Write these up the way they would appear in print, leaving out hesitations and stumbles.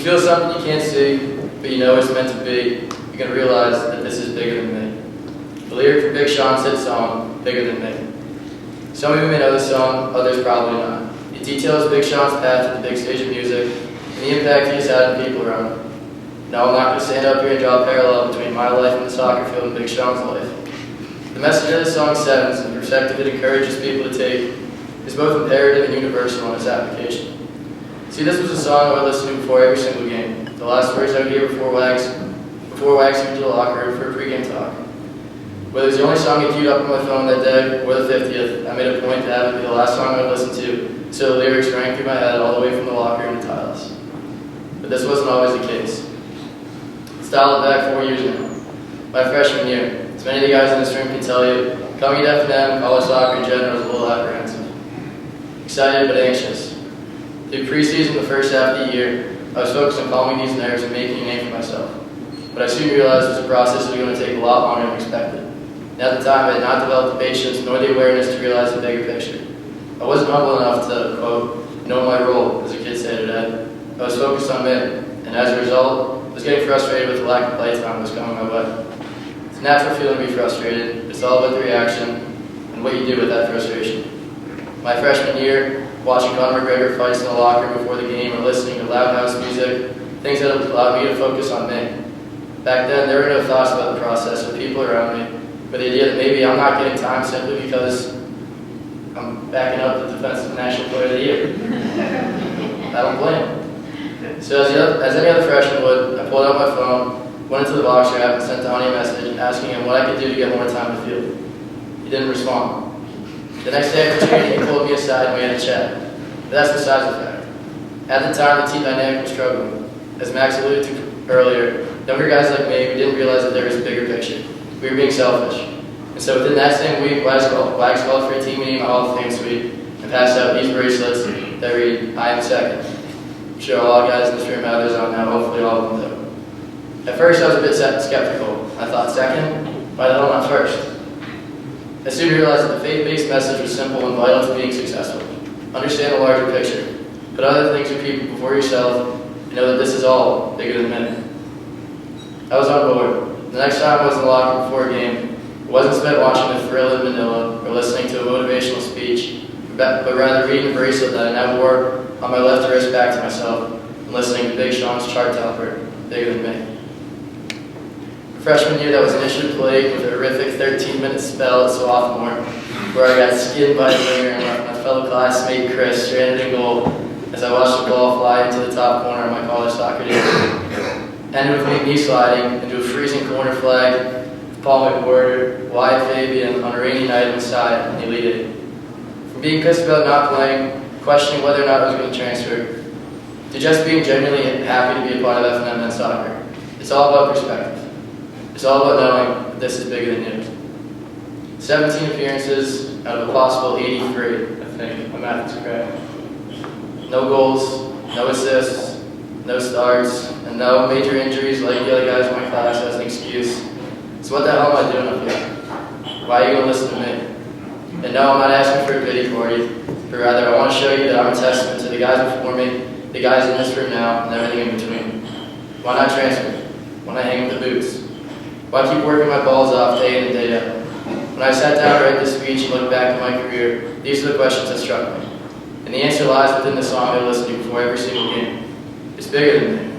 feel something you can't see, but you know it's meant to be, you're going to realize that this is bigger than me. The lyric from Big Sean's hit song, Bigger Than Me. Some of you may know this song, others probably not. It details Big Sean's path to the big stage of music and the impact he's had on people around him. No, I'm not going to stand up here and draw a parallel between my life on the soccer field and Big Sean's life. The message of the song Sevens and the perspective it encourages people to take is both imperative and universal in its application. See, this was a song I would listen to before every single game. The last words I would hear before Wags went to the locker room for a pregame talk. Whether it's the only song I queued up on my phone that day or the 50th, I made a point to have it be the last song I would listen to, so the lyrics rang through my head all the way from the locker room to Tyler's. But this wasn't always the case. Let's dial it back 4 years now. My freshman year, as many of the guys in this room can tell you, coming to F&M, college soccer in general, is a little apprehensive. Excited but anxious. Through preseason, the first half of the year, I was focused on calming these nerves and making a name for myself. But I soon realized it was a process that was going to take a lot longer than expected. And at the time, I had not developed the patience nor the awareness to realize the bigger picture. I wasn't humble enough to, quote, know my role, as a kid said today. I was focused on me, and as a result, I was getting frustrated with the lack of playtime that was coming my way. It's a natural feeling to be frustrated. It's all about the reaction and what you do with that frustration. My freshman year, watching Conor McGregor fights in the locker room before the game or listening to loud house music, things that allowed me to focus on me. Back then, there were no thoughts about the process or people around me, but the idea that maybe I'm not getting time simply because I'm backing up the defensive national player of the year. I don't blame him. So as any other freshman would, I pulled out my phone, went into the Boxer app and sent Donnie a message asking him what I could do to get more time to field. He didn't respond. The next day after training, he pulled me aside and we had a chat. But that's besides the fact. At the time, the team dynamic was struggling. As Max alluded to earlier, younger guys like me, we didn't realize that there was a bigger picture. We were being selfish. And so within that same week, Wags called for a team meeting in my Hall of Fame suite and passed out these bracelets that read, I am second. I'm sure all the guys in this room have those on now, hopefully all of them do. At first, I was a bit skeptical. I thought, second? Why the hell not first? I soon realized that the faith-based message was simple and vital to being successful. Understand the larger picture. Put other things or people before yourself and know that this is all bigger than men. I was on board. The next time I was in the locker room before a game, it wasn't spent watching the thrill in Manila or listening to a motivational speech, but rather reading the bracelet that I now wore on my left wrist back to myself and listening to Big Sean's chart topper, Bigger Than Me. Freshman year, that was initially plagued with a horrific 13-minute spell at sophomore, where I got skinned by a winger and my fellow classmate Chris stranded in goal as I watched the ball fly into the top corner of my college soccer team. Ended with me sliding into a freezing corner flag, Paul McWhorter, Wyatt Fabian on a rainy night inside in the Elite Eight. From being pissed about not playing, questioning whether or not I was going to transfer, to just being genuinely happy to be a part of F&M men's soccer. It's all about perspective. It's all about knowing that this is bigger than you. 17 appearances out of a possible 83, I think. My math is correct. No goals, no assists, no starts, and no major injuries like the other guys in my class as an excuse. So what the hell am I doing up here? Why are you going to listen to me? And no, I'm not asking for a pity party, but rather I want to show you that I'm a testament to the guys before me, the guys in this room now, and everything in between. Why not transfer? Why not hang up the boots? Why keep working my balls off day in and day out? When I sat down to write this speech and look back at my career, these are the questions that struck me. And the answer lies within the song I listened to before every single game. It's bigger than me.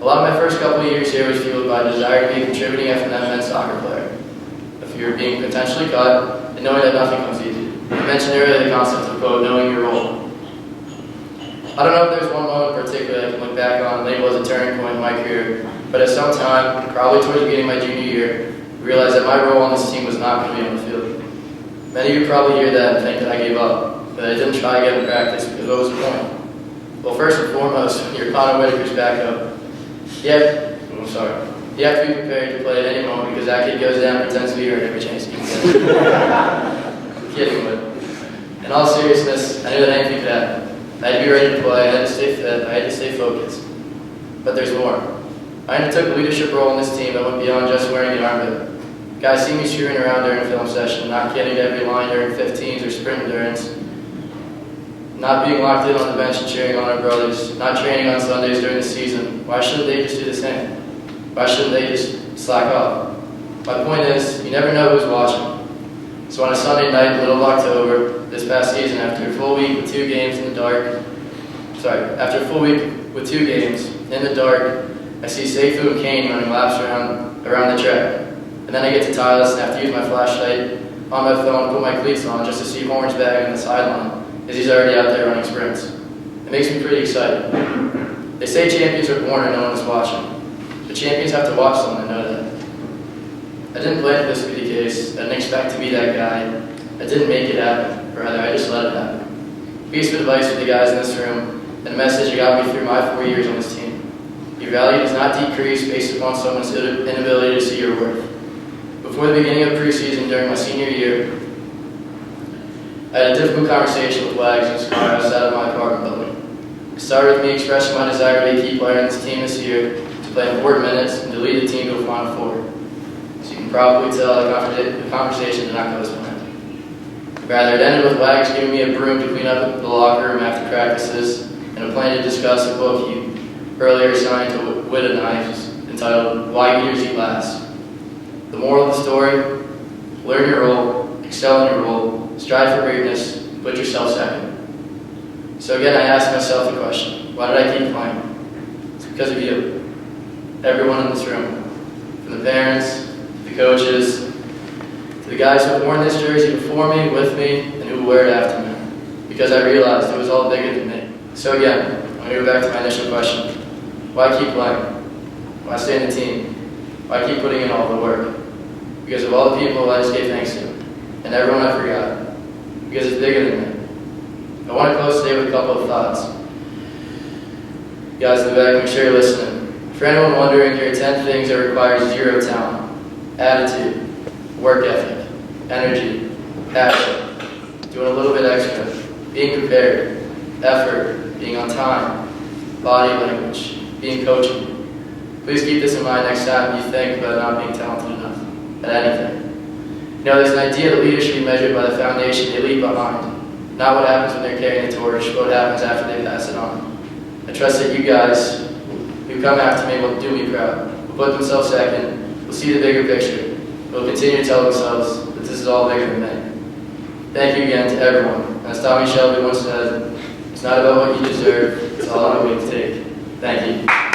A lot of my first couple of years here was fueled by a desire to be a contributing F&M men's soccer player. A fear of being potentially cut, and knowing that nothing comes easy. I mentioned earlier the concept of, quote, knowing your role. I don't know if there's one moment in particular I can look back on and label as a turning point in my career, but at some time, probably towards the beginning of my junior year, I realized that my role on this team was not going to be on the field. Many of you probably hear that and think that I gave up, but I didn't try again in practice because what was the point? Well, first and foremost, you're Connor Whitaker's backup. You have to be prepared to play at any moment because that kid goes down and pretends to be hurt every chance he gets. I'm kidding, but in all seriousness, I knew that anything could happen. I had to be ready to play, I had to stay fit, I had to stay focused. But there's more. I undertook a leadership role in this team that went beyond just wearing the armband. Guys see me cheering around during a film session, not getting to every line during 15s or sprint endurance. not being locked in on the bench and cheering on our brothers, not training on Sundays during the season, why shouldn't they just do the same? Why shouldn't they just slack off? My point is, you never know who's watching. So on a Sunday night, middle of October, this past season, after a full week with 2 games in the dark, after a full week with 2 games in the dark, I see Seifu and Kane running laps around the track. And then I get to Tyler and have to use my flashlight on my phone, put my cleats on just to see Horn's bag on the sideline, as he's already out there running sprints. It makes me pretty excited. They say champions are born and no one is watching. But champions have to watch someone to know that. I didn't plan for this to be the case. I didn't expect to be that guy. I didn't make it happen. Or rather, I just let it happen. Piece of advice for the guys in this room, and a message that got me through my 4 years on this team. Your value does not decrease based upon someone's inability to see your worth. Before the beginning of preseason during my senior year, I had a difficult conversation with Wags in his car outside of my apartment building. It started with me expressing my desire to be a key player in this team this year, to play important minutes, and to lead the team to a Final Four. So you can probably tell the conversation did not go as planned. Rather, it ended with Wags giving me a broom to clean up the locker room after practices, and a plan to discuss a book he earlier assigned to Wit and I, entitled Why Leaders Eat Last. The moral of the story: learn your role, excel in your role, strive for greatness, and put yourself second. So again, I asked myself the question, why did I keep playing? It's because of you. Everyone in this room. From the parents, to the coaches, to the guys who have worn this jersey before me, with me, and who will wear it after me. Because I realized it was all bigger than me. So again, I'm going to go back to my initial question. Why keep playing? Why stay in the team? Why keep putting in all the work? Because of all the people I just gave thanks to, and everyone I forgot. Because it's bigger than me. I want to close today with a couple of thoughts. You guys in the back, make sure you're listening. For anyone wondering, here are 10 things that require 0 talent: attitude, work ethic, energy, passion, doing a little bit extra, being prepared, effort, being on time, body language, being coachable. Please keep this in mind next time you think about not being talented enough at anything. You know, there's an idea that leaders should be measured by the foundation they leave behind, not what happens when they're carrying the torch, but what happens after they pass it on. I trust that you guys who come after me will do me proud, will put themselves second, will see the bigger picture, will continue to tell themselves that this is all bigger than me. Thank you again to everyone. As Tommy Shelby once said, it's not about what you deserve, it's all about what you take. Thank you.